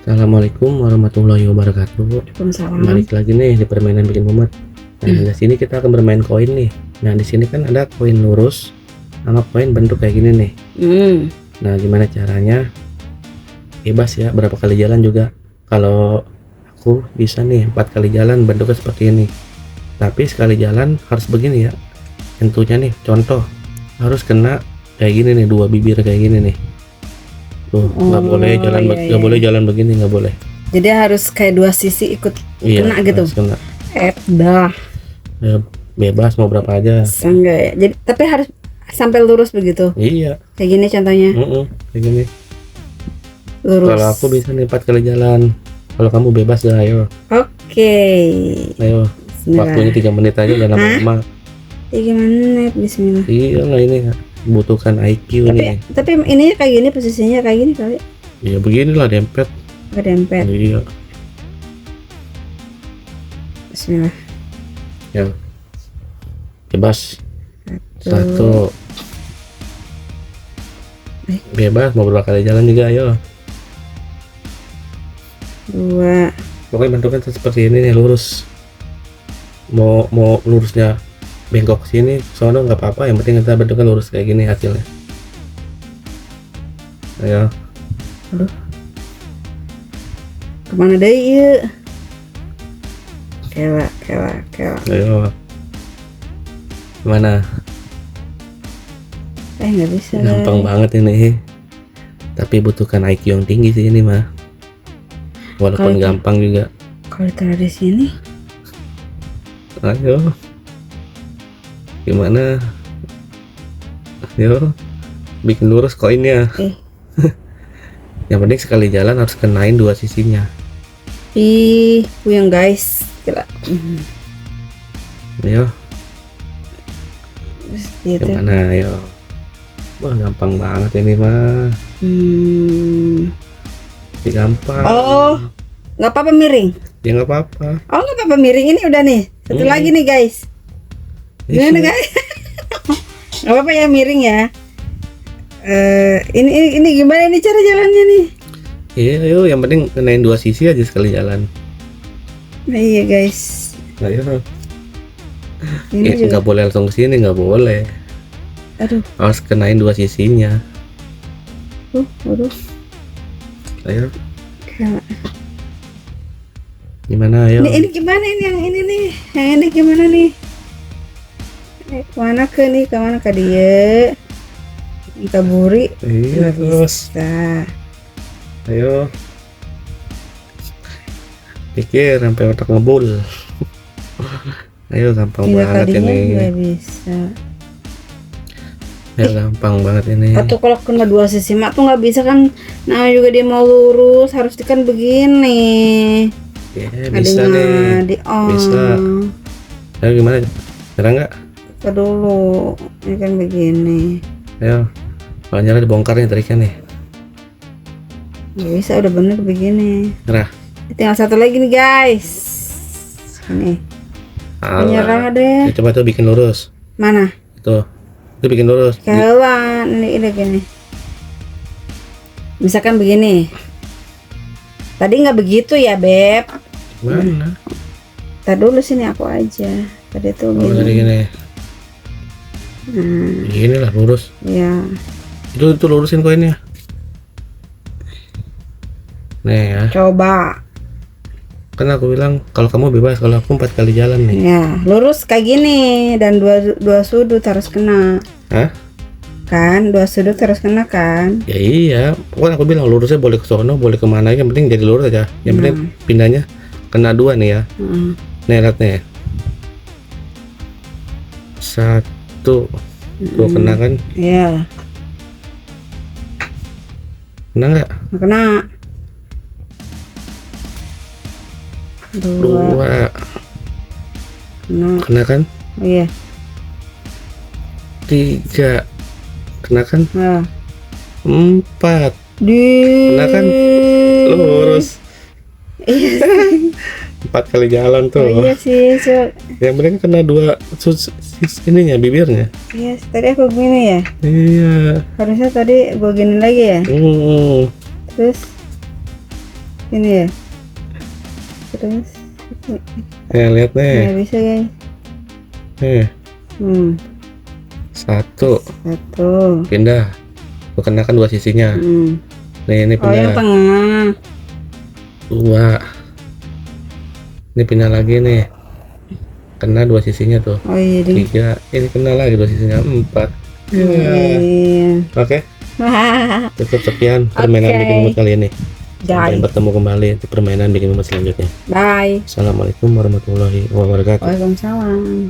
Assalamualaikum warahmatullahi wabarakatuh. Waalaikumsalam. Balik lagi nih di permainan bikin mumet. Nah, di sini kita akan bermain koin nih. Nah, di sini kan ada koin lurus sama koin bentuk kayak gini nih. Nah, gimana caranya? Bebas ya, berapa kali jalan juga. Kalau aku bisa nih 4 kali jalan bentuknya seperti ini. Tapi sekali jalan harus begini ya. Tentunya nih, contoh harus kena kayak gini nih, 2 bibir kayak gini nih. Tuh, nggak boleh jalan, nggak boleh jalan begini, nggak boleh. Jadi harus kayak dua sisi ikut kena gitu. Kena. Dah. Ya, bebas mau berapa aja. Enggak ya. Jadi tapi harus sampai lurus begitu. Iya. Kayak gini contohnya. Kayak gini. Lurus. Kalau aku bisa nih 4 kali jalan. Kalau kamu bebas dah, ayo. Oke. Ayo. Bismillah. Waktunya 3 menit aja, jangan lama. 3 menit. Bismillah. Iya lah, ini butuhkan IQ nih. Tapi ini kayak gini posisinya kayak gini kali. Iya beginilah, dempet. Dempet. Iya. Bismillah. Ya. Bebas. 1. Bebas mau berapa kali jalan juga, ayo. 2. Pokoknya bentuknya seperti ini nih, lurus. Mau lurusnya bengkok sini, sono nggak apa-apa, yang penting kita bentuknya lurus kayak gini hasilnya. Ayo. Aduh. Kemana deh iya? Kela. Ayo. Gimana? Nggak bisa. Gampang banget ini. Tapi butuhkan IQ yang tinggi sih ini mah. Walaupun gampang juga. Kalau taruh di sini. Ayo. Gimana? Ayo. Bikin lurus koinnya. Yang penting sekali jalan harus kenain 2 sisinya. Puyeng guys. Gila. Ayo. Gitu. Gimana? Ayo. Wah, gampang banget ini mah. Gampang. Oh, nggak apa-apa miring. Ya nggak apa-apa. Oh, nggak apa-apa miring. Ini udah nih. Satu lagi nih guys. Gimana guys? Nggak apa-apa ya miring ya. Ini gimana nih cara jalannya nih? Iya, ayo, yang penting kenain 2 sisi aja sekali jalan. Nah, iya guys. Ayo. Ini juga. Nggak boleh langsung ke sini, nggak boleh. Aduh. Harus kenain 2 sisinya. Aduh. Ayo. Gila. Gimana, ayo? Ini gimana ini yang ini nih? Yang ini gimana nih? Kemana ke nih? Kemana ke dia? Kaburi. Iya, terus. Bisa. Ayo. Pikir sampai otak ngebul. Ayo, gampang banget ini. Nggak bisa. Ya, gampang banget ini. Atau kalau kena 2 sisi mak tuh nggak bisa kan? Nah juga dia mau lurus harus kan begini. Ya, bisa nih. Bisa. Ayo, gimana? Nyerah nggak? Kita dulu. Ini kan begini. Ayo. Kalau nyerah dibongkar nih triknya nih. Nggak bisa, udah bener begini. Nyerah. Tinggal satu lagi nih guys. Ini. Nyerah deh. Coba tuh bikin lurus. Mana? Itu bikin lurus. Kawan, ini gini. Misalkan begini. Tadi nggak begitu ya Beb. Mana? Tadi dulu sini aku aja. Tadi tuh Oh, tadi gini. Gini lah lurus. Ya. Itu lurusin koinnya. Nih ya. Coba. Kan aku bilang kalau kamu bebas, kalau aku 4 kali jalan nih. Ya, lurus kayak gini dan dua sudut harus kena. Hah? Kan, 2 sudut harus kena kan? Ya iya, pokoknya aku bilang lurusnya boleh ke sono, boleh kemana, yang penting jadi lurus aja. Yang penting pindahnya kena 2 nih ya. Nih lihat nih. 1 tuh kena kan? Iya. Kena nggak? Kena. 2. Kena kan? Oh, iya. 3 kena kan? 4 kena kan? Lurus. Iya. 4 kali jalan tuh. Oh, iya sih. Yang penting kena 2 ininya, bibirnya. Iya, tadi aku gini ya. Iya. Harusnya tadi gue gini lagi ya. Terus Ini ya. Terus. Lihat nih. Nggak bisa guys. Nih, satu. Pindah. Gua kenakan dua sisinya. Nih, ini Oh, yang pindah. tengah. Dua. Ini pindah lagi nih. Kena dua sisinya tuh. Oh iya ding. Tiga. Ini kena lagi dua sisinya. Empat. Iya. Oke. Cukup sekian permainan Oke. bikin mood kali ini. Sampai Bye. bertemu kembali di permainan bikin mood selanjutnya. Bye. Assalamualaikum warahmatullahi wabarakatuh. Waalaikumsalam.